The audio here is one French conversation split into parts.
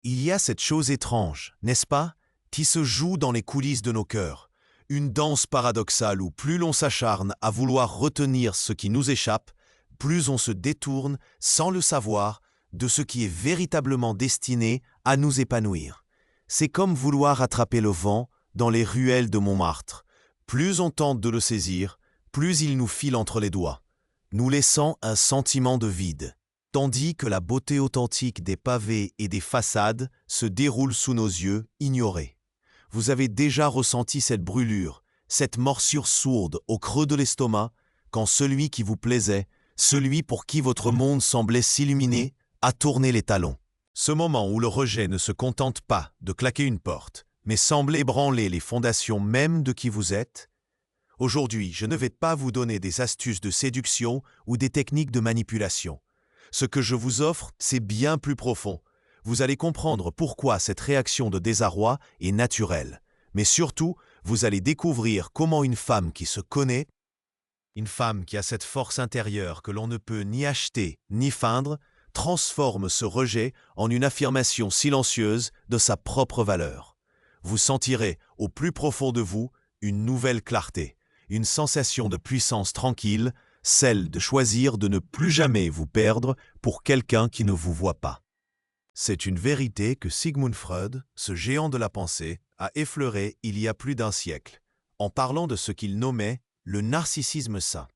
Il y a cette chose étrange, n'est-ce pas, qui se joue dans les coulisses de nos cœurs. Une danse paradoxale où plus l'on s'acharne à vouloir retenir ce qui nous échappe, plus on se détourne, sans le savoir, de ce qui est véritablement destiné à nous épanouir. C'est comme vouloir attraper le vent dans les ruelles de Montmartre. Plus on tente de le saisir, plus il nous file entre les doigts, nous laissant un sentiment de vide, tandis que la beauté authentique des pavés et des façades se déroule sous nos yeux, ignorée. Vous avez déjà ressenti cette brûlure, cette morsure sourde au creux de l'estomac, quand celui qui vous plaisait, celui pour qui votre monde semblait s'illuminer, a tourné les talons. Ce moment où le rejet ne se contente pas de claquer une porte, mais semble ébranler les fondations mêmes de qui vous êtes. Aujourd'hui, je ne vais pas vous donner des astuces de séduction ou des techniques de manipulation. Ce que je vous offre, c'est bien plus profond. Vous allez comprendre pourquoi cette réaction de désarroi est naturelle. Mais surtout, vous allez découvrir comment une femme qui se connaît, une femme qui a cette force intérieure que l'on ne peut ni acheter ni feindre, transforme ce rejet en une affirmation silencieuse de sa propre valeur. Vous sentirez, au plus profond de vous, une nouvelle clarté, une sensation de puissance tranquille, celle de choisir de ne plus jamais vous perdre pour quelqu'un qui ne vous voit pas. C'est une vérité que Sigmund Freud, ce géant de la pensée, a effleurée il y a plus d'un siècle, en parlant de ce qu'il nommait le narcissisme sain.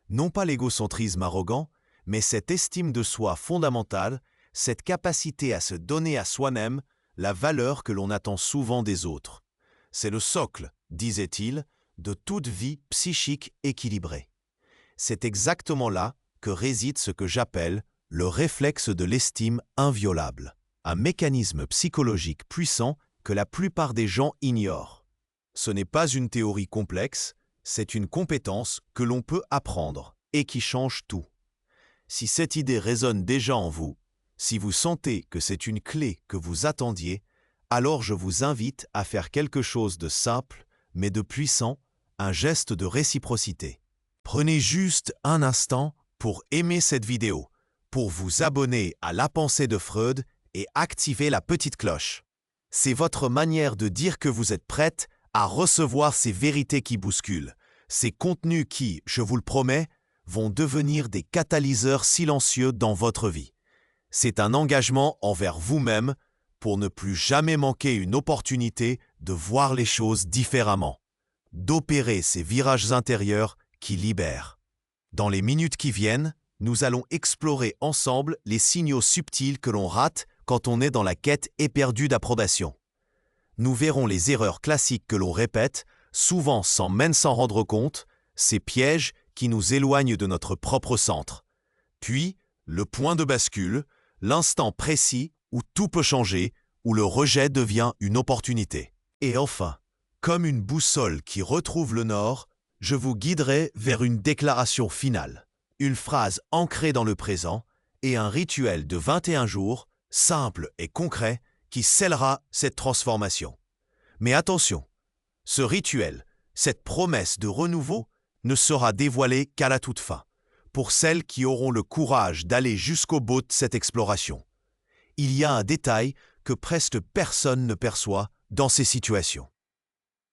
Non pas l'égocentrisme arrogant, mais cette estime de soi fondamentale, cette capacité à se donner à soi-même la valeur que l'on attend souvent des autres. C'est le socle, disait-il, de toute vie psychique équilibrée. C'est exactement là que réside ce que j'appelle le réflexe de l'estime inviolable, un mécanisme psychologique puissant que la plupart des gens ignorent. Ce n'est pas une théorie complexe, c'est une compétence que l'on peut apprendre et qui change tout. Si cette idée résonne déjà en vous, si vous sentez que c'est une clé que vous attendiez, alors je vous invite à faire quelque chose de simple, mais de puissant, un geste de réciprocité. Prenez juste un instant pour aimer cette vidéo, pour vous abonner à La Pensée de Freud et activer la petite cloche. C'est votre manière de dire que vous êtes prête à recevoir ces vérités qui bousculent, ces contenus qui, je vous le promets, vont devenir des catalyseurs silencieux dans votre vie. C'est un engagement envers vous-même pour ne plus jamais manquer une opportunité de voir les choses différemment, d'opérer ces virages intérieurs qui libèrent. Dans les minutes qui viennent, nous allons explorer ensemble les signaux subtils que l'on rate quand on est dans la quête éperdue d'approbation. Nous verrons les erreurs classiques que l'on répète, souvent sans même s'en rendre compte, ces pièges qui nous éloignent de notre propre centre. Puis, le point de bascule, l'instant précis où tout peut changer, où le rejet devient une opportunité. Et enfin, comme une boussole qui retrouve le nord, je vous guiderai vers une déclaration finale, une phrase ancrée dans le présent et un rituel de 21 jours, simple et concret, qui scellera cette transformation. Mais attention, ce rituel, cette promesse de renouveau, ne sera dévoilée qu'à la toute fin, pour celles qui auront le courage d'aller jusqu'au bout de cette exploration. Il y a un détail que presque personne ne perçoit dans ces situations.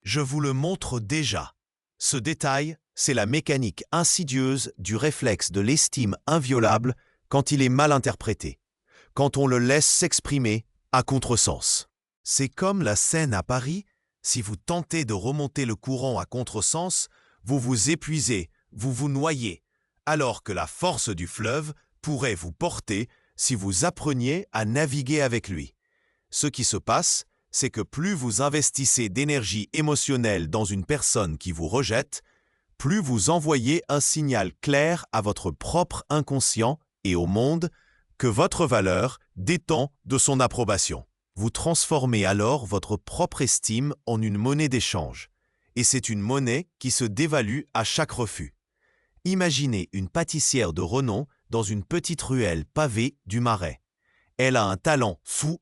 Je vous le montre déjà. Ce détail, c'est la mécanique insidieuse du réflexe de l'estime inviolable quand il est mal interprété, quand on le laisse s'exprimer à contresens. C'est comme la Seine à Paris, si vous tentez de remonter le courant à contresens, vous vous épuisez, vous vous noyez, alors que la force du fleuve pourrait vous porter si vous appreniez à naviguer avec lui. Ce qui se passe, c'est que plus vous investissez d'énergie émotionnelle dans une personne qui vous rejette, plus vous envoyez un signal clair à votre propre inconscient et au monde que votre valeur dépend de son approbation. Vous transformez alors votre propre estime en une monnaie d'échange, et c'est une monnaie qui se dévalue à chaque refus. Imaginez une pâtissière de renom dans une petite ruelle pavée du Marais. Elle a un talent fou,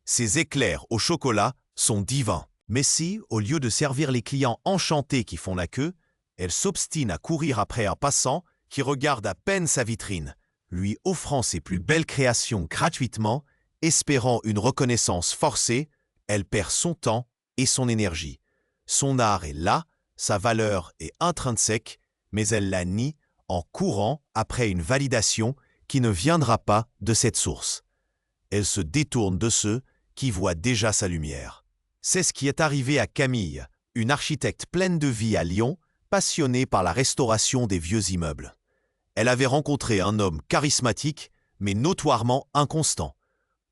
ses éclairs au chocolat sont divins. Mais si, au lieu de servir les clients enchantés qui font la queue, elle s'obstine à courir après un passant qui regarde à peine sa vitrine, lui offrant ses plus belles créations gratuitement, espérant une reconnaissance forcée, elle perd son temps et son énergie. Son art est là, sa valeur est intrinsèque, mais elle la nie en courant après une validation qui ne viendra pas de cette source. Elle se détourne de ceux qui voient déjà sa lumière. C'est ce qui est arrivé à Camille, une architecte pleine de vie à Lyon, passionnée par la restauration des vieux immeubles. Elle avait rencontré un homme charismatique, mais notoirement inconstant.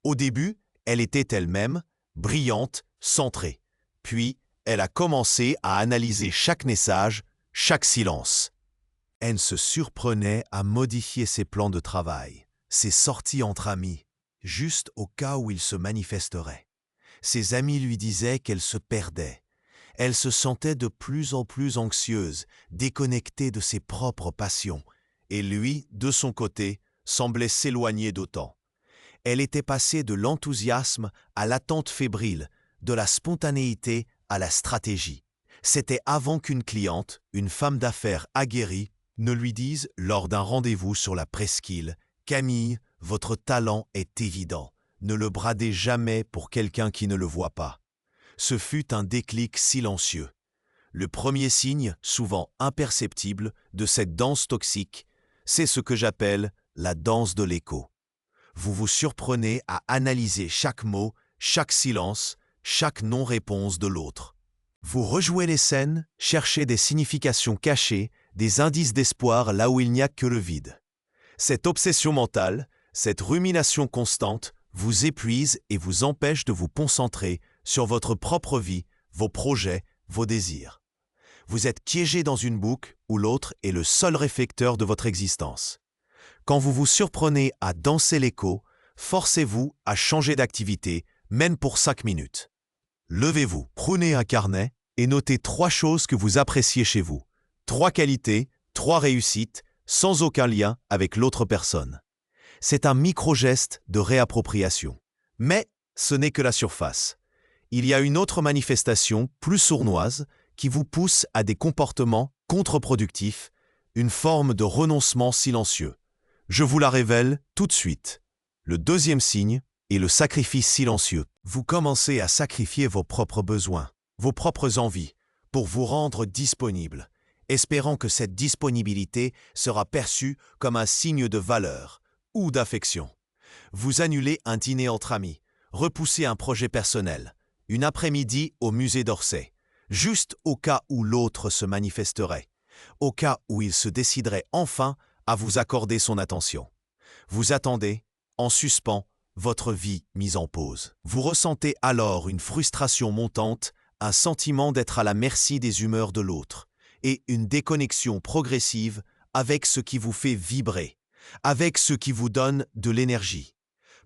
Au début, elle était elle-même, brillante, centrée. Puis, elle a commencé à analyser chaque message, chaque silence. Elle se surprenait à modifier ses plans de travail, ses sorties entre amis, juste au cas où il se manifesterait. Ses amis lui disaient qu'elle se perdait. Elle se sentait de plus en plus anxieuse, déconnectée de ses propres passions, et lui, de son côté, semblait s'éloigner d'autant. Elle était passée de l'enthousiasme à l'attente fébrile, de la spontanéité à la stratégie. C'était avant qu'une cliente, une femme d'affaires aguerrie, ne lui dise lors d'un rendez-vous sur la presqu'île « Camille, votre talent est évident. Ne le bradez jamais pour quelqu'un qui ne le voit pas. » Ce fut un déclic silencieux. Le premier signe, souvent imperceptible, de cette danse toxique, c'est ce que j'appelle la danse de l'écho. Vous vous surprenez à analyser chaque mot, chaque silence, chaque non-réponse de l'autre. Vous rejouez les scènes, cherchez des significations cachées, des indices d'espoir là où il n'y a que le vide. Cette obsession mentale, cette rumination constante, vous épuise et vous empêche de vous concentrer sur votre propre vie, vos projets, vos désirs. Vous êtes piégé dans une boucle où l'autre est le seul réflecteur de votre existence. Quand vous vous surprenez à danser l'écho, forcez-vous à changer d'activité, même pour 5 minutes. Levez-vous, prenez un carnet et notez 3 choses que vous appréciez chez vous. 3 qualités, 3 réussites, sans aucun lien avec l'autre personne. C'est un micro-geste de réappropriation. Mais ce n'est que la surface. Il y a une autre manifestation, plus sournoise, qui vous pousse à des comportements contre-productifs, une forme de renoncement silencieux. Je vous la révèle tout de suite. Le deuxième signe est le sacrifice silencieux. Vous commencez à sacrifier vos propres besoins, vos propres envies, pour vous rendre disponible, espérant que cette disponibilité sera perçue comme un signe de valeur ou d'affection. Vous annulez un dîner entre amis, repoussez un projet personnel, une après-midi au musée d'Orsay, juste au cas où l'autre se manifesterait, au cas où il se déciderait enfin à vous accorder son attention. Vous attendez, en suspens, votre vie mise en pause. Vous ressentez alors une frustration montante, un sentiment d'être à la merci des humeurs de l'autre, et une déconnexion progressive avec ce qui vous fait vibrer, avec ce qui vous donne de l'énergie.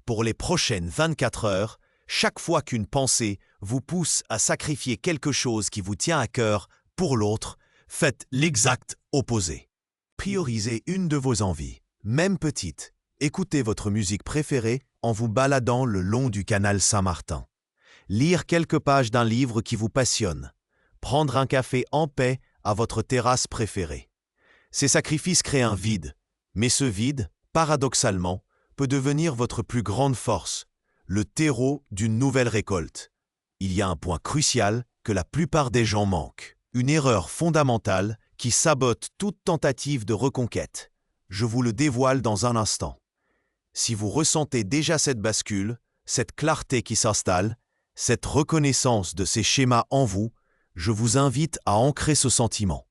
Pour les prochaines 24 heures, chaque fois qu'une pensée vous pousse à sacrifier quelque chose qui vous tient à cœur pour l'autre, faites l'exact opposé. Priorisez une de vos envies, même petite. Écoutez votre musique préférée en vous baladant le long du canal Saint-Martin. Lire quelques pages d'un livre qui vous passionne. Prendre un café en paix à votre terrasse préférée. Ces sacrifices créent un vide, mais ce vide, paradoxalement, peut devenir votre plus grande force, le terreau d'une nouvelle récolte. Il y a un point crucial que la plupart des gens manquent, une erreur fondamentale qui sabote toute tentative de reconquête. Je vous le dévoile dans un instant. Si vous ressentez déjà cette bascule, cette clarté qui s'installe, cette reconnaissance de ces schémas en vous, je vous invite à ancrer ce sentiment.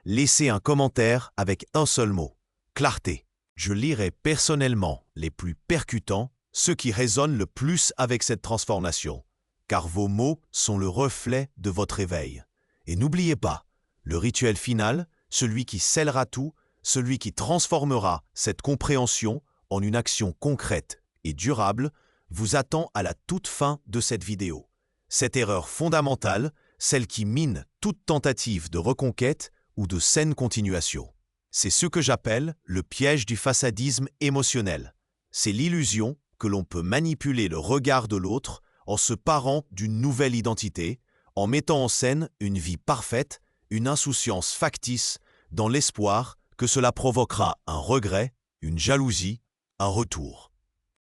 Laissez un commentaire avec un seul mot, clarté. Je lirai personnellement les plus percutants, ceux qui résonnent le plus avec cette transformation, car vos mots sont le reflet de votre éveil. Et n'oubliez pas, le rituel final, celui qui scellera tout, celui qui transformera cette compréhension en une action concrète et durable, vous attend à la toute fin de cette vidéo. Cette erreur fondamentale, celle qui mine toute tentative de reconquête ou de saine continuation. C'est ce que j'appelle le piège du façadisme émotionnel. C'est l'illusion que l'on peut manipuler le regard de l'autre en se parant d'une nouvelle identité, en mettant en scène une vie parfaite, une insouciance factice, dans l'espoir que cela provoquera un regret, une jalousie, un retour.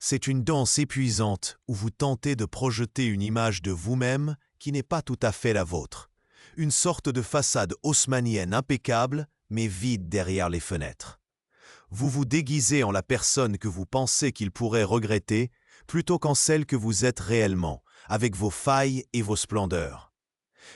C'est une danse épuisante où vous tentez de projeter une image de vous-même qui n'est pas tout à fait la vôtre. Une sorte de façade haussmannienne impeccable, mais vide derrière les fenêtres. Vous vous déguisez en la personne que vous pensez qu'il pourrait regretter, plutôt qu'en celle que vous êtes réellement, avec vos failles et vos splendeurs.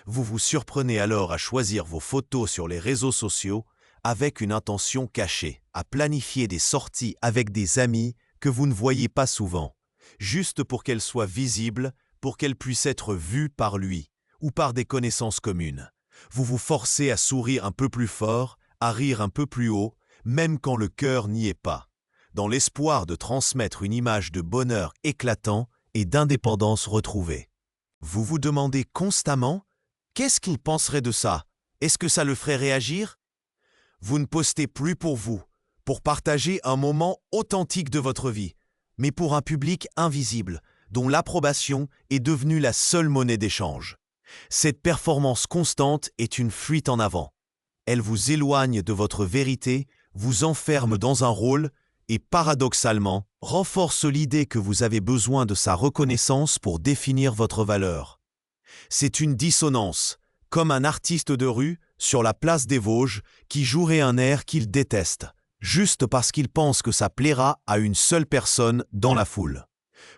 Vous vous surprenez alors à choisir vos photos sur les réseaux sociaux avec une intention cachée, à planifier des sorties avec des amis que vous ne voyez pas souvent, juste pour qu'elles soient visibles, pour qu'elles puissent être vues par lui ou par des connaissances communes. Vous vous forcez à sourire un peu plus fort, à rire un peu plus haut, même quand le cœur n'y est pas, dans l'espoir de transmettre une image de bonheur éclatant et d'indépendance retrouvée. Vous vous demandez constamment « Qu'est-ce qu'il penserait de ça? Est-ce que ça le ferait réagir ?» Vous ne postez plus pour vous, pour partager un moment authentique de votre vie, mais pour un public invisible, dont l'approbation est devenue la seule monnaie d'échange. Cette performance constante est une fuite en avant. Elle vous éloigne de votre vérité, vous enferme dans un rôle et, paradoxalement, renforce l'idée que vous avez besoin de sa reconnaissance pour définir votre valeur. C'est une dissonance, comme un artiste de rue sur la place des Vosges qui jouerait un air qu'il déteste, juste parce qu'il pense que ça plaira à une seule personne dans la foule.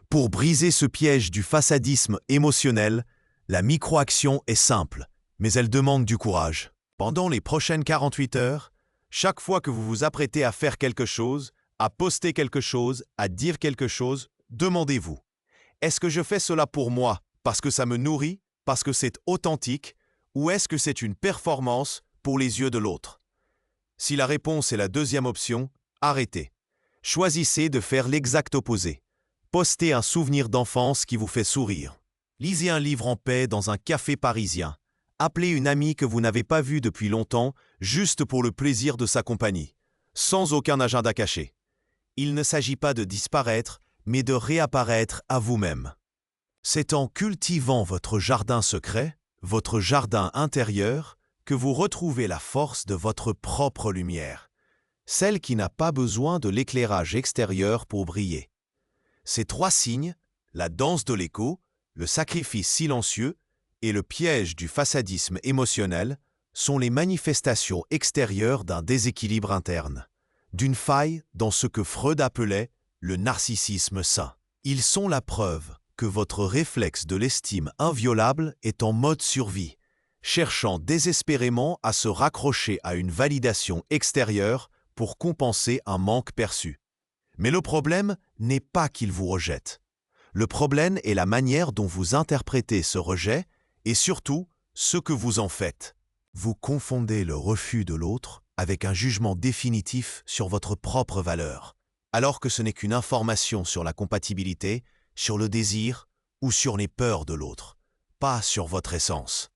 Pour briser ce piège du façadisme émotionnel, la micro-action est simple, mais elle demande du courage. Pendant les prochaines 48 heures, chaque fois que vous vous apprêtez à faire quelque chose, à poster quelque chose, à dire quelque chose, demandez-vous, est-ce que je fais cela pour moi, parce que ça me nourrit, parce que c'est authentique, ou est-ce que c'est une performance pour les yeux de l'autre? Si la réponse est la deuxième option, arrêtez. Choisissez de faire l'exact opposé. Postez un souvenir d'enfance qui vous fait sourire. Lisez un livre en paix dans un café parisien. Appelez une amie que vous n'avez pas vue depuis longtemps, juste pour le plaisir de sa compagnie, sans aucun agenda caché. Il ne s'agit pas de disparaître, mais de réapparaître à vous-même. C'est en cultivant votre jardin secret, votre jardin intérieur, que vous retrouvez la force de votre propre lumière, celle qui n'a pas besoin de l'éclairage extérieur pour briller. Ces trois signes, la danse de l'écho, le sacrifice silencieux et le piège du façadisme émotionnel, sont les manifestations extérieures d'un déséquilibre interne, d'une faille dans ce que Freud appelait le narcissisme sain. Ils sont la preuve que votre réflexe de l'estime inviolable est en mode survie, cherchant désespérément à se raccrocher à une validation extérieure pour compenser un manque perçu. Mais le problème n'est pas qu'il vous rejette. Le problème est la manière dont vous interprétez ce rejet et surtout ce que vous en faites. Vous confondez le refus de l'autre avec un jugement définitif sur votre propre valeur, alors que ce n'est qu'une information sur la compatibilité, sur le désir ou sur les peurs de l'autre, pas sur votre essence.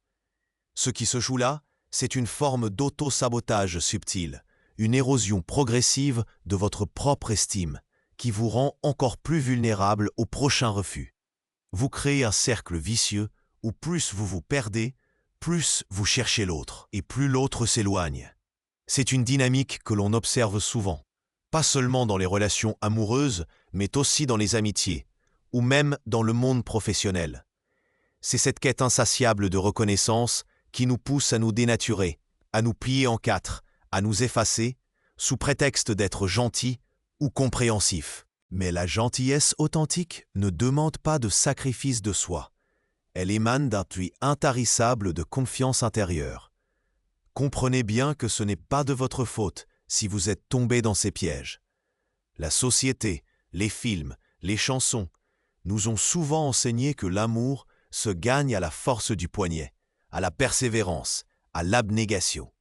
Ce qui se joue là, c'est une forme d'auto-sabotage subtil, une érosion progressive de votre propre estime, qui vous rend encore plus vulnérable au prochain refus. Vous créez un cercle vicieux où plus vous vous perdez, plus vous cherchez l'autre, et plus l'autre s'éloigne. C'est une dynamique que l'on observe souvent, pas seulement dans les relations amoureuses, mais aussi dans les amitiés, ou même dans le monde professionnel. C'est cette quête insatiable de reconnaissance qui nous pousse à nous dénaturer, à nous plier en quatre, à nous effacer, sous prétexte d'être gentils ou compréhensifs. Mais la gentillesse authentique ne demande pas de sacrifice de soi. Elle émane d'un puits intarissable de confiance intérieure. Comprenez bien que ce n'est pas de votre faute si vous êtes tombé dans ces pièges. La société, les films, les chansons nous ont souvent enseigné que l'amour se gagne à la force du poignet, à la persévérance, à l'abnégation.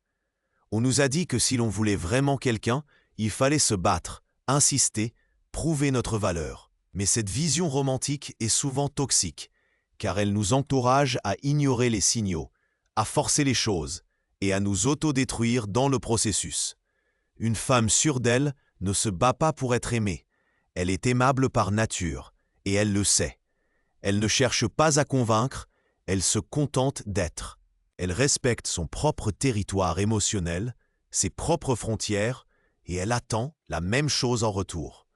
On nous a dit que si l'on voulait vraiment quelqu'un, il fallait se battre, insister, prouver notre valeur. Mais cette vision romantique est souvent toxique, car elle nous encourage à ignorer les signaux, à forcer les choses et à nous autodétruire dans le processus. Une femme sûre d'elle ne se bat pas pour être aimée. Elle est aimable par nature, et elle le sait. Elle ne cherche pas à convaincre, elle se contente d'être. Elle respecte son propre territoire émotionnel, ses propres frontières, et elle attend la même chose en retour.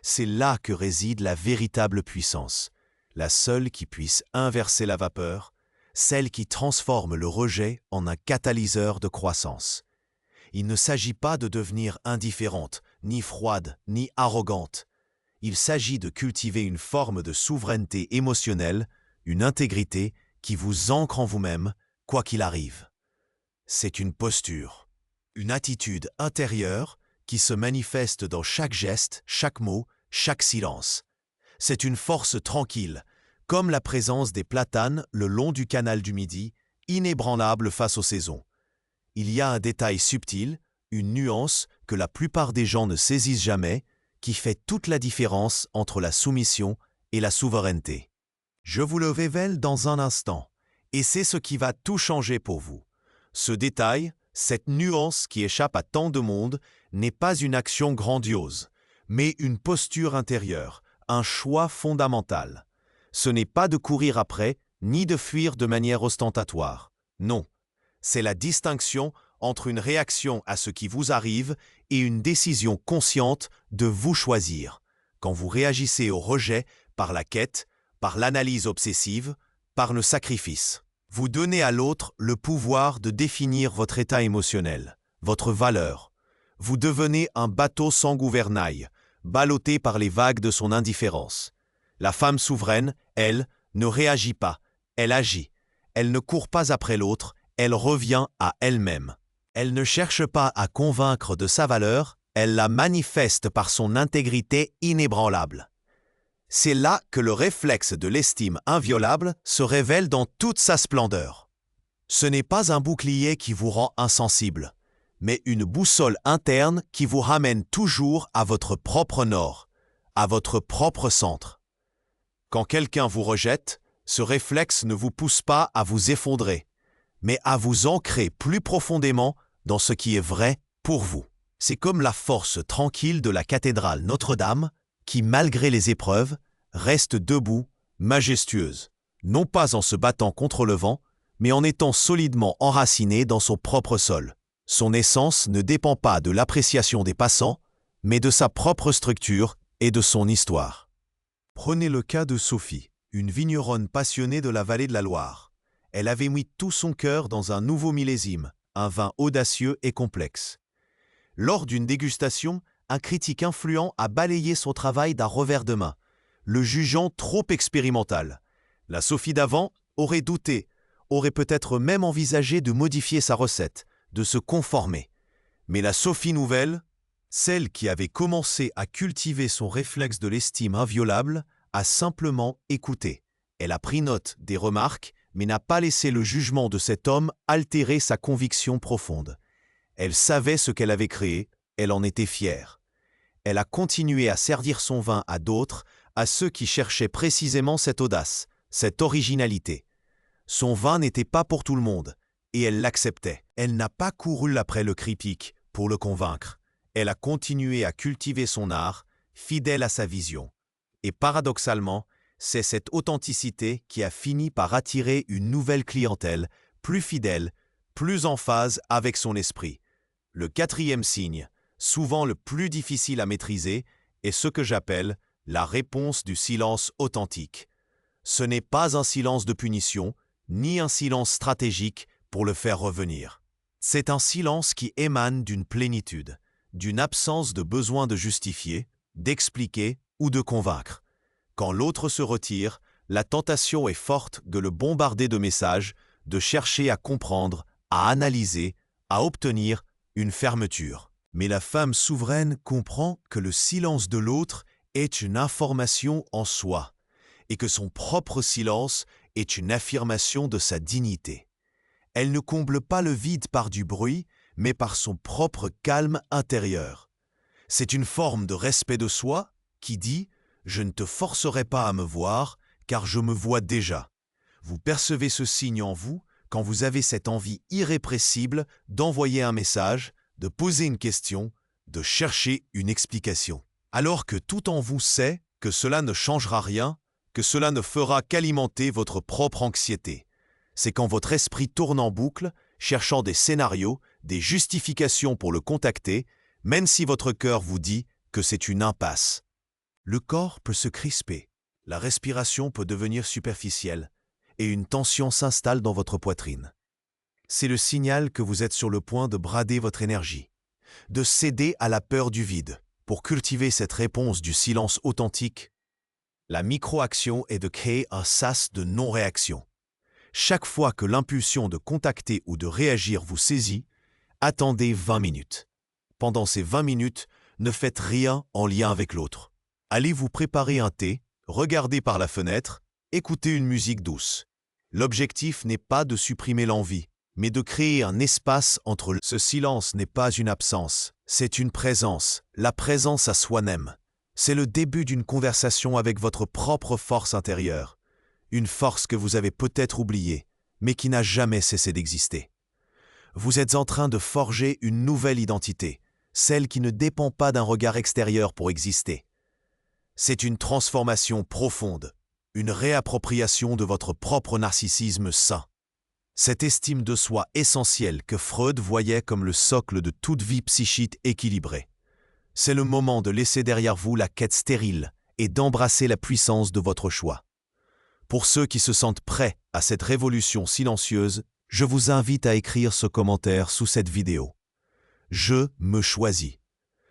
C'est là que réside la véritable puissance, la seule qui puisse inverser la vapeur, celle qui transforme le rejet en un catalyseur de croissance. Il ne s'agit pas de devenir indifférente, ni froide, ni arrogante. Il s'agit de cultiver une forme de souveraineté émotionnelle, une intégrité qui vous ancre en vous-même, quoi qu'il arrive. C'est une posture, une attitude intérieure qui se manifeste dans chaque geste, chaque mot, chaque silence. C'est une force tranquille, comme la présence des platanes le long du canal du Midi, inébranlable face aux saisons. Il y a un détail subtil, une nuance que la plupart des gens ne saisissent jamais, qui fait toute la différence entre la soumission et la souveraineté. Je vous le révèle dans un instant, et c'est ce qui va tout changer pour vous. Ce détail, cette nuance qui échappe à tant de monde, n'est pas une action grandiose, mais une posture intérieure, un choix fondamental. Ce n'est pas de courir après, ni de fuir de manière ostentatoire. Non, c'est la distinction entre une réaction à ce qui vous arrive et une décision consciente de vous choisir, quand vous réagissez au rejet par la quête, par l'analyse obsessive, par le sacrifice. Vous donnez à l'autre le pouvoir de définir votre état émotionnel, votre valeur. Vous devenez un bateau sans gouvernail, ballotté par les vagues de son indifférence. La femme souveraine, elle, ne réagit pas, elle agit. Elle ne court pas après l'autre, elle revient à elle-même. Elle ne cherche pas à convaincre de sa valeur, elle la manifeste par son intégrité inébranlable. C'est là que le réflexe de l'estime inviolable se révèle dans toute sa splendeur. Ce n'est pas un bouclier qui vous rend insensible, mais une boussole interne qui vous ramène toujours à votre propre nord, à votre propre centre. Quand quelqu'un vous rejette, ce réflexe ne vous pousse pas à vous effondrer, mais à vous ancrer plus profondément dans ce qui est vrai pour vous. C'est comme la force tranquille de la cathédrale Notre-Dame qui, malgré les épreuves, reste debout, majestueuse, non pas en se battant contre le vent, mais en étant solidement enracinée dans son propre sol. Son essence ne dépend pas de l'appréciation des passants, mais de sa propre structure et de son histoire. Prenez le cas de Sophie, une vigneronne passionnée de la vallée de la Loire. Elle avait mis tout son cœur dans un nouveau millésime, un vin audacieux et complexe. Lors d'une dégustation, un critique influent a balayé son travail d'un revers de main, le jugeant trop expérimental. La Sophie d'avant aurait douté, aurait peut-être même envisagé de modifier sa recette, de se conformer. Mais la Sophie nouvelle, celle qui avait commencé à cultiver son réflexe de l'estime inviolable, a simplement écouté. Elle a pris note des remarques, mais n'a pas laissé le jugement de cet homme altérer sa conviction profonde. Elle savait ce qu'elle avait créé, elle en était fière. Elle a continué à servir son vin à d'autres, à ceux qui cherchaient précisément cette audace, cette originalité. Son vin n'était pas pour tout le monde, et elle l'acceptait. Elle n'a pas couru après le critique pour le convaincre. Elle a continué à cultiver son art, fidèle à sa vision. Et paradoxalement, c'est cette authenticité qui a fini par attirer une nouvelle clientèle, plus fidèle, plus en phase avec son esprit. Le quatrième signe, souvent le plus difficile à maîtriser, est ce que j'appelle la réponse du silence authentique. Ce n'est pas un silence de punition, ni un silence stratégique pour le faire revenir. C'est un silence qui émane d'une plénitude, d'une absence de besoin de justifier, d'expliquer ou de convaincre. Quand l'autre se retire, la tentation est forte de le bombarder de messages, de chercher à comprendre, à analyser, à obtenir une fermeture. Mais la femme souveraine comprend que le silence de l'autre est une information en soi, et que son propre silence est une affirmation de sa dignité. Elle ne comble pas le vide par du bruit, mais par son propre calme intérieur. C'est une forme de respect de soi qui dit « Je ne te forcerai pas à me voir, car je me vois déjà ». Vous percevez ce signe en vous quand vous avez cette envie irrépressible d'envoyer un message, de poser une question, de chercher une explication. Alors que tout en vous sait que cela ne changera rien, que cela ne fera qu'alimenter votre propre anxiété. C'est quand votre esprit tourne en boucle, cherchant des scénarios, des justifications pour le contacter, même si votre cœur vous dit que c'est une impasse. Le corps peut se crisper, la respiration peut devenir superficielle et une tension s'installe dans votre poitrine. C'est le signal que vous êtes sur le point de brader votre énergie, de céder à la peur du vide pour cultiver cette réponse du silence authentique. La micro-action est de créer un sas de non-réaction. Chaque fois que l'impulsion de contacter ou de réagir vous saisit, attendez 20 minutes. Pendant ces 20 minutes, ne faites rien en lien avec l'autre. Allez vous préparer un thé, regardez par la fenêtre, écoutez une musique douce. L'objectif n'est pas de supprimer l'envie, mais de créer un espace entre ce silence n'est pas une absence, c'est une présence, la présence à soi-même. C'est le début d'une conversation avec votre propre force intérieure, une force que vous avez peut-être oubliée, mais qui n'a jamais cessé d'exister. Vous êtes en train de forger une nouvelle identité, celle qui ne dépend pas d'un regard extérieur pour exister. C'est une transformation profonde, une réappropriation de votre propre narcissisme sain. Cette estime de soi essentielle que Freud voyait comme le socle de toute vie psychique équilibrée. C'est le moment de laisser derrière vous la quête stérile et d'embrasser la puissance de votre choix. Pour ceux qui se sentent prêts à cette révolution silencieuse, je vous invite à écrire ce commentaire sous cette vidéo. Je me choisis.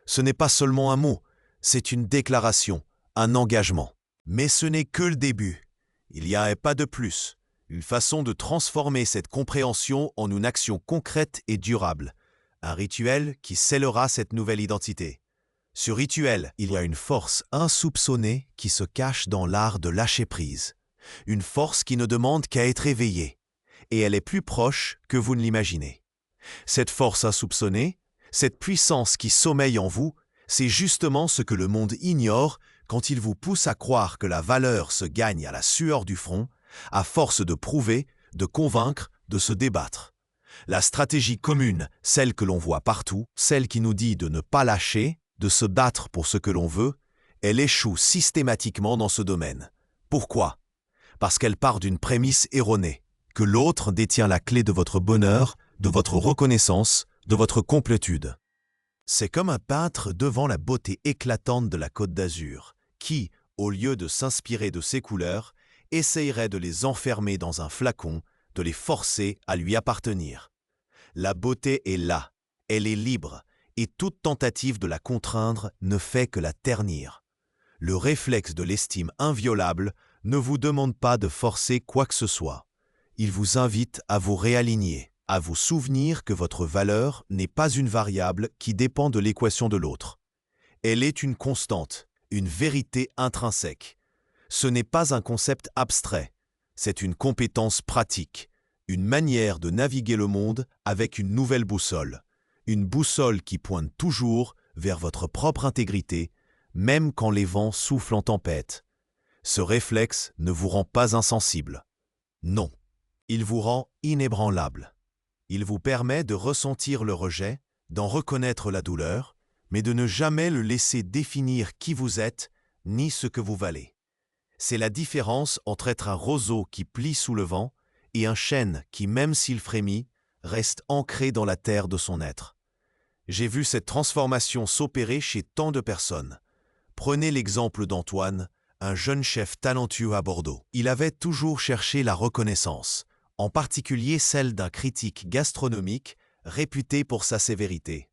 Ce n'est pas seulement un mot, c'est une déclaration, un engagement. Mais ce n'est que le début. Il n'y a pas de plus. Une façon de transformer cette compréhension en une action concrète et durable. Un rituel qui scellera cette nouvelle identité. Ce rituel, il y a une force insoupçonnée qui se cache dans l'art de lâcher prise. Une force qui ne demande qu'à être éveillée. Et elle est plus proche que vous ne l'imaginez. Cette force insoupçonnée, cette puissance qui sommeille en vous, c'est justement ce que le monde ignore quand il vous pousse à croire que la valeur se gagne à la sueur du front, à force de prouver, de convaincre, de se débattre. La stratégie commune, celle que l'on voit partout, celle qui nous dit de ne pas lâcher, de se battre pour ce que l'on veut, elle échoue systématiquement dans ce domaine. Pourquoi ? Parce qu'elle part d'une prémisse erronée, que l'autre détient la clé de votre bonheur, de votre reconnaissance, de votre complétude. C'est comme un peintre devant la beauté éclatante de la Côte d'Azur, qui, au lieu de s'inspirer de ses couleurs, essayerait de les enfermer dans un flacon, de les forcer à lui appartenir. La beauté est là, elle est libre, et toute tentative de la contraindre ne fait que la ternir. Le réflexe de l'estime inviolable ne vous demande pas de forcer quoi que ce soit. Il vous invite à vous réaligner, à vous souvenir que votre valeur n'est pas une variable qui dépend de l'équation de l'autre. Elle est une constante, une vérité intrinsèque. Ce n'est pas un concept abstrait, c'est une compétence pratique, une manière de naviguer le monde avec une nouvelle boussole. Une boussole qui pointe toujours vers votre propre intégrité, même quand les vents soufflent en tempête. Ce réflexe ne vous rend pas insensible. Non, il vous rend inébranlable. Il vous permet de ressentir le rejet, d'en reconnaître la douleur, mais de ne jamais le laisser définir qui vous êtes, ni ce que vous valez. C'est la différence entre être un roseau qui plie sous le vent et un chêne qui, même s'il frémit, reste ancré dans la terre de son être. J'ai vu cette transformation s'opérer chez tant de personnes. Prenez l'exemple d'Antoine, un jeune chef talentueux à Bordeaux. Il avait toujours cherché la reconnaissance, en particulier celle d'un critique gastronomique réputé pour sa sévérité.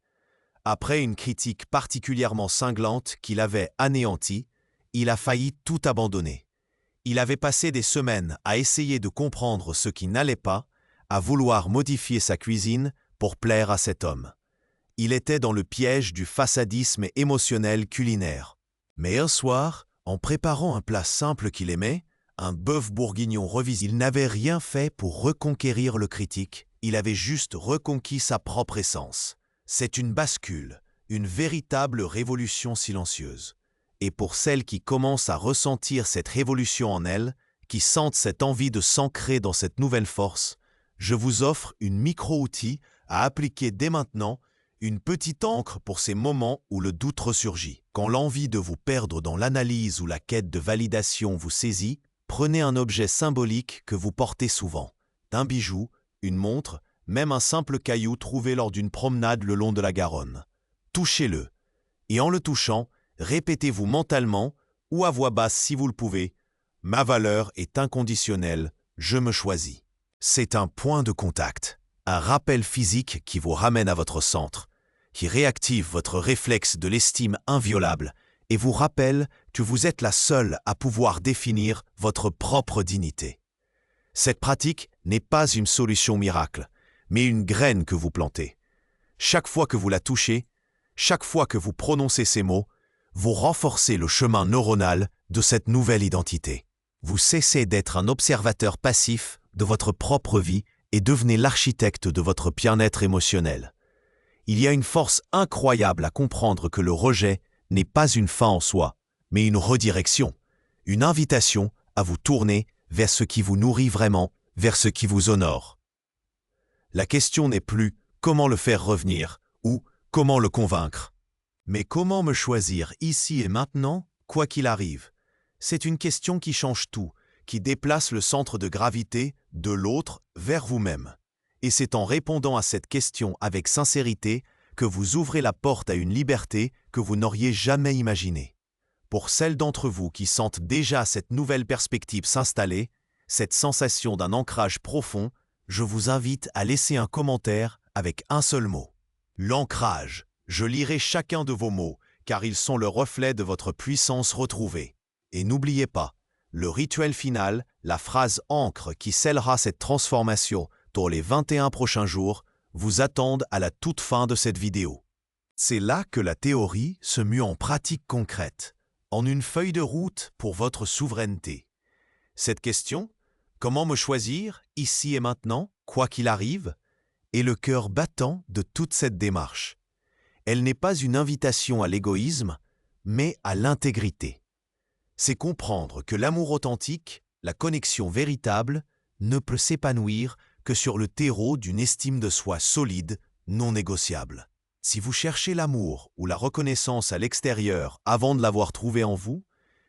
Après une critique particulièrement cinglante qui l'avait anéanti, il a failli tout abandonner. Il avait passé des semaines à essayer de comprendre ce qui n'allait pas, à vouloir modifier sa cuisine pour plaire à cet homme. Il était dans le piège du façadisme émotionnel culinaire. Mais un soir, en préparant un plat simple qu'il aimait, un bœuf bourguignon revisité, il n'avait rien fait pour reconquérir le critique, il avait juste reconquis sa propre essence. C'est une bascule, une véritable révolution silencieuse. Et pour celles qui commencent à ressentir cette révolution en elles, qui sentent cette envie de s'ancrer dans cette nouvelle force, je vous offre une micro-outil à appliquer dès maintenant, une petite encre pour ces moments où le doute ressurgit. Quand l'envie de vous perdre dans l'analyse ou la quête de validation vous saisit, prenez un objet symbolique que vous portez souvent. Un bijou, une montre, même un simple caillou trouvé lors d'une promenade le long de la Garonne. Touchez-le. Et en le touchant, répétez-vous mentalement ou à voix basse si vous le pouvez. Ma valeur est inconditionnelle, je me choisis. C'est un point de contact, un rappel physique qui vous ramène à votre centre, qui réactive votre réflexe de l'estime inviolable et vous rappelle que vous êtes la seule à pouvoir définir votre propre dignité. Cette pratique n'est pas une solution miracle, mais une graine que vous plantez. Chaque fois que vous la touchez, chaque fois que vous prononcez ces mots, vous renforcez le chemin neuronal de cette nouvelle identité. Vous cessez d'être un observateur passif de votre propre vie et devenez l'architecte de votre bien-être émotionnel. Il y a une force incroyable à comprendre que le rejet n'est pas une fin en soi, mais une redirection, une invitation à vous tourner vers ce qui vous nourrit vraiment, vers ce qui vous honore. La question n'est plus comment le faire revenir ou comment le convaincre, mais comment me choisir ici et maintenant, quoi qu'il arrive. C'est une question qui change tout, qui déplace le centre de gravité de l'autre vers vous-même. Et c'est en répondant à cette question avec sincérité que vous ouvrez la porte à une liberté que vous n'auriez jamais imaginée. Pour celles d'entre vous qui sentent déjà cette nouvelle perspective s'installer, cette sensation d'un ancrage profond, je vous invite à laisser un commentaire avec un seul mot. L'ancrage. Je lirai chacun de vos mots, car ils sont le reflet de votre puissance retrouvée. Et n'oubliez pas, le rituel final, la phrase ancre qui scellera cette transformation pour les 21 prochains jours, vous attendent à la toute fin de cette vidéo. C'est là que la théorie se mue en pratique concrète, en une feuille de route pour votre souveraineté. Cette question, comment me choisir, ici et maintenant, quoi qu'il arrive, est le cœur battant de toute cette démarche. Elle n'est pas une invitation à l'égoïsme, mais à l'intégrité. C'est comprendre que l'amour authentique, la connexion véritable, ne peut s'épanouir que sur le terreau d'une estime de soi solide, non négociable. Si vous cherchez l'amour ou la reconnaissance à l'extérieur avant de l'avoir trouvé en vous,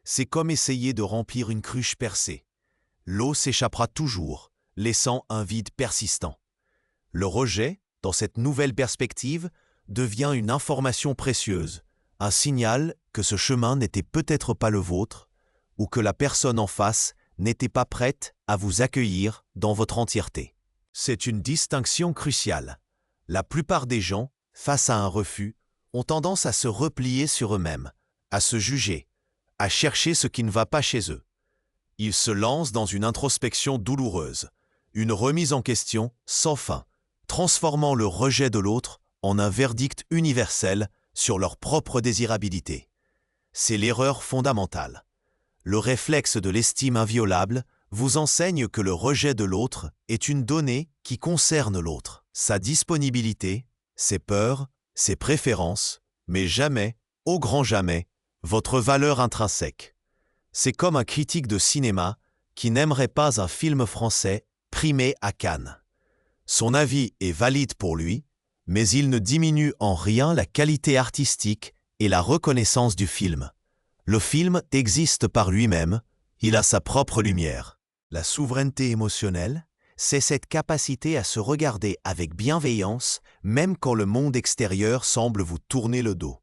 c'est comme essayer de remplir une cruche percée. L'eau s'échappera toujours, laissant un vide persistant. Le rejet, dans cette nouvelle perspective, devient une information précieuse, un signal que ce chemin n'était peut-être pas le vôtre ou que la personne en face n'était pas prête à vous accueillir dans votre entièreté. C'est une distinction cruciale. La plupart des gens, face à un refus, ont tendance à se replier sur eux-mêmes, à se juger, à chercher ce qui ne va pas chez eux. Ils se lancent dans une introspection douloureuse, une remise en question sans fin, transformant le rejet de l'autre en un verdict universel sur leur propre désirabilité. C'est l'erreur fondamentale. Le réflexe de l'estime inviolable vous enseigne que le rejet de l'autre est une donnée qui concerne l'autre, sa disponibilité, ses peurs, ses préférences, mais jamais, au grand jamais, votre valeur intrinsèque. C'est comme un critique de cinéma qui n'aimerait pas un film français primé à Cannes. Son avis est valide pour lui, mais il ne diminue en rien la qualité artistique et la reconnaissance du film. Le film existe par lui-même, il a sa propre lumière. La souveraineté émotionnelle, c'est cette capacité à se regarder avec bienveillance, même quand le monde extérieur semble vous tourner le dos.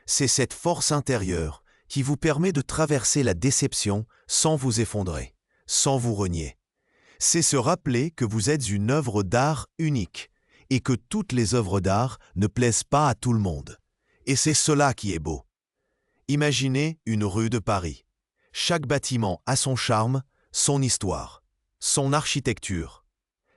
C'est cette force intérieure qui vous permet de traverser la déception sans vous effondrer, sans vous renier. C'est se rappeler que vous êtes une œuvre d'art unique et que toutes les œuvres d'art ne plaisent pas à tout le monde. Et c'est cela qui est beau. Imaginez une rue de Paris. Chaque bâtiment a son charme, son histoire, son architecture.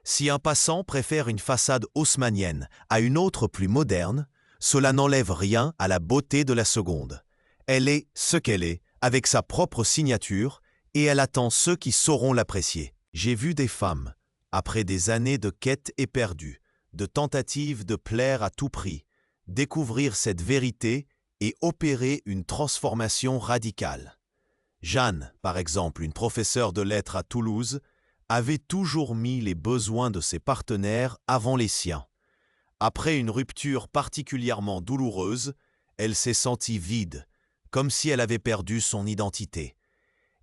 Si un passant préfère une façade haussmannienne à une autre plus moderne, cela n'enlève rien à la beauté de la seconde. Elle est ce qu'elle est, avec sa propre signature, et elle attend ceux qui sauront l'apprécier. J'ai vu des femmes, après des années de quête éperdue, de tentatives de plaire à tout prix, découvrir cette vérité et opérer une transformation radicale. Jeanne, par exemple, une professeure de lettres à Toulouse, avait toujours mis les besoins de ses partenaires avant les siens. Après une rupture particulièrement douloureuse, elle s'est sentie vide, comme si elle avait perdu son identité.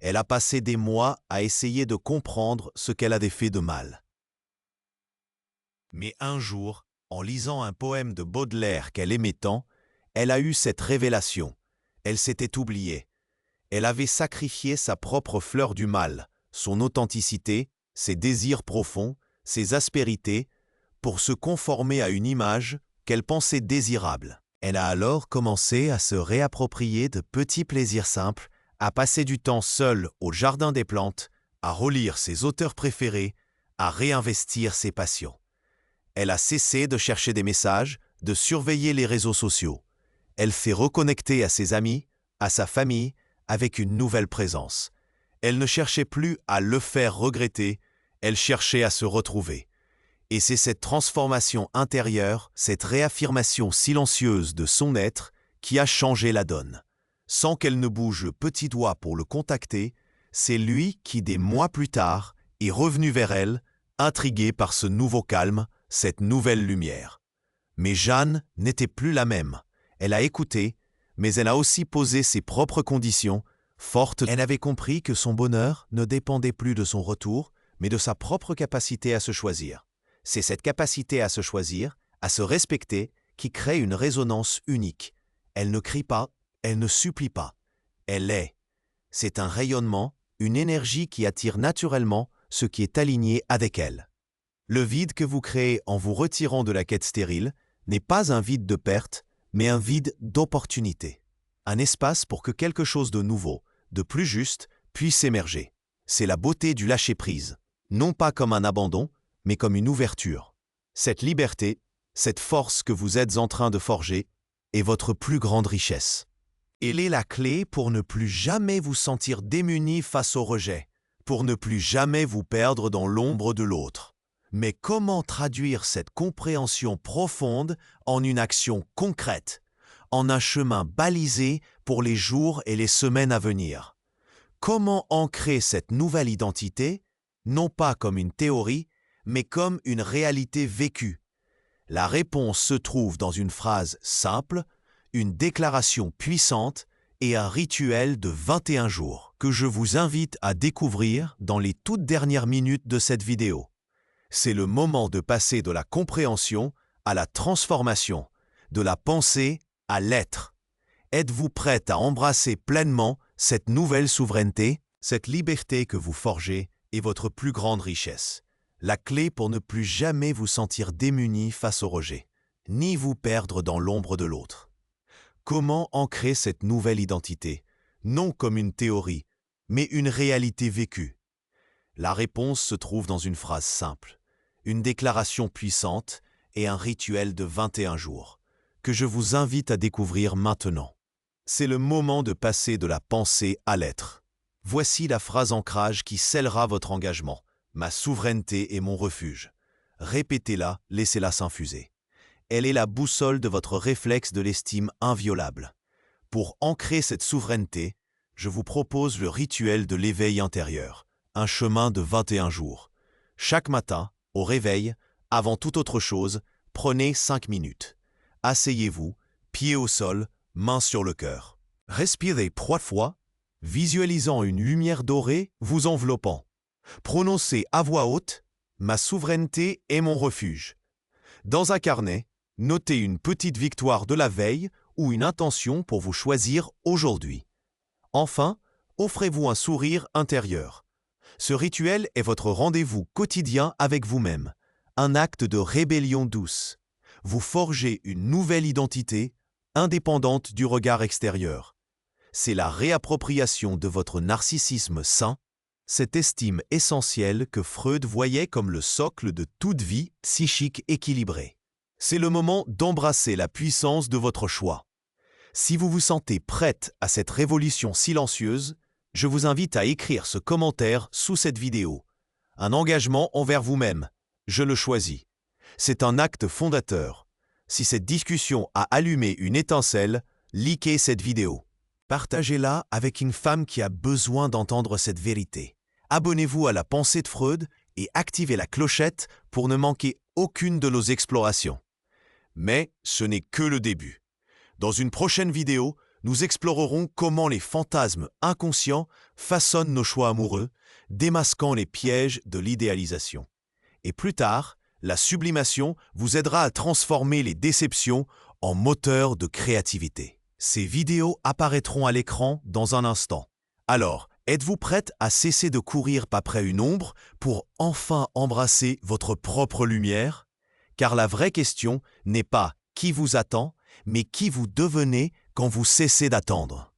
Elle a passé des mois à essayer de comprendre ce qu'elle avait fait de mal. Mais un jour, en lisant un poème de Baudelaire qu'elle aimait tant, elle a eu cette révélation. Elle s'était oubliée. Elle avait sacrifié sa propre fleur du mal, son authenticité, ses désirs profonds, ses aspérités, pour se conformer à une image qu'elle pensait désirable. Elle a alors commencé à se réapproprier de petits plaisirs simples, à passer du temps seule au jardin des plantes, à relire ses auteurs préférés, à réinvestir ses passions. Elle a cessé de chercher des messages, de surveiller les réseaux sociaux. Elle s'est reconnectée à ses amis, à sa famille, avec une nouvelle présence. Elle ne cherchait plus à le faire regretter, elle cherchait à se retrouver. Et c'est cette transformation intérieure, cette réaffirmation silencieuse de son être qui a changé la donne. Sans qu'elle ne bouge le petit doigt pour le contacter, c'est lui qui, des mois plus tard, est revenu vers elle, intrigué par ce nouveau calme, cette nouvelle lumière. Mais Jeanne n'était plus la même. Elle a écouté, mais elle a aussi posé ses propres conditions. Forte, elle avait compris que son bonheur ne dépendait plus de son retour, mais de sa propre capacité à se choisir. C'est cette capacité à se choisir, à se respecter, qui crée une résonance unique. Elle ne crie pas, elle ne supplie pas. Elle est. C'est un rayonnement, une énergie qui attire naturellement ce qui est aligné avec elle. Le vide que vous créez en vous retirant de la quête stérile n'est pas un vide de perte, mais un vide d'opportunité. Un espace pour que quelque chose de nouveau, de plus juste, puisse émerger. C'est la beauté du lâcher-prise, non pas comme un abandon, mais comme une ouverture. Cette liberté, cette force que vous êtes en train de forger, est votre plus grande richesse. Elle est la clé pour ne plus jamais vous sentir démuni face au rejet, pour ne plus jamais vous perdre dans l'ombre de l'autre. Mais comment traduire cette compréhension profonde en une action concrète, en un chemin balisé pour les jours et les semaines à venir? Comment ancrer cette nouvelle identité, non pas comme une théorie, mais comme une réalité vécue? La réponse se trouve dans une phrase simple, une déclaration puissante et un rituel de 21 jours que je vous invite à découvrir dans les toutes dernières minutes de cette vidéo. C'est le moment de passer de la compréhension à la transformation, de la pensée à l'être. Êtes-vous prête à embrasser pleinement cette nouvelle souveraineté? Cette liberté que vous forgez est votre plus grande richesse. La clé pour ne plus jamais vous sentir démuni face au rejet, ni vous perdre dans l'ombre de l'autre. Comment ancrer cette nouvelle identité, non comme une théorie, mais une réalité vécue? La réponse se trouve dans une phrase simple, une déclaration puissante et un rituel de 21 jours, que je vous invite à découvrir maintenant. C'est le moment de passer de la pensée à l'être. Voici la phrase ancrage qui scellera votre engagement. Ma souveraineté est mon refuge. Répétez-la, laissez-la s'infuser. Elle est la boussole de votre réflexe de l'estime inviolable. Pour ancrer cette souveraineté, je vous propose le rituel de l'éveil intérieur, un chemin de 21 jours. Chaque matin, au réveil, avant toute autre chose, prenez 5 minutes. Asseyez-vous, pieds au sol, mains sur le cœur. Respirez 3 fois, visualisant une lumière dorée vous enveloppant. Prononcez à voix haute « Ma souveraineté est mon refuge ». Dans un carnet, notez une petite victoire de la veille ou une intention pour vous choisir aujourd'hui. Enfin, offrez-vous un sourire intérieur. Ce rituel est votre rendez-vous quotidien avec vous-même, un acte de rébellion douce. Vous forgez une nouvelle identité, indépendante du regard extérieur. C'est la réappropriation de votre narcissisme sain, cette estime essentielle que Freud voyait comme le socle de toute vie psychique équilibrée. C'est le moment d'embrasser la puissance de votre choix. Si vous vous sentez prête à cette révolution silencieuse, je vous invite à écrire ce commentaire sous cette vidéo. Un engagement envers vous-même. Je le choisis. C'est un acte fondateur. Si cette discussion a allumé une étincelle, likez cette vidéo. Partagez-la avec une femme qui a besoin d'entendre cette vérité. Abonnez-vous à la pensée de Freud et activez la clochette pour ne manquer aucune de nos explorations. Mais ce n'est que le début. Dans une prochaine vidéo, nous explorerons comment les fantasmes inconscients façonnent nos choix amoureux, démasquant les pièges de l'idéalisation. Et plus tard, la sublimation vous aidera à transformer les déceptions en moteurs de créativité. Ces vidéos apparaîtront à l'écran dans un instant. Alors, êtes-vous prête à cesser de courir après une ombre pour enfin embrasser votre propre lumière? Car la vraie question n'est pas qui vous attend, mais qui vous devenez quand vous cessez d'attendre.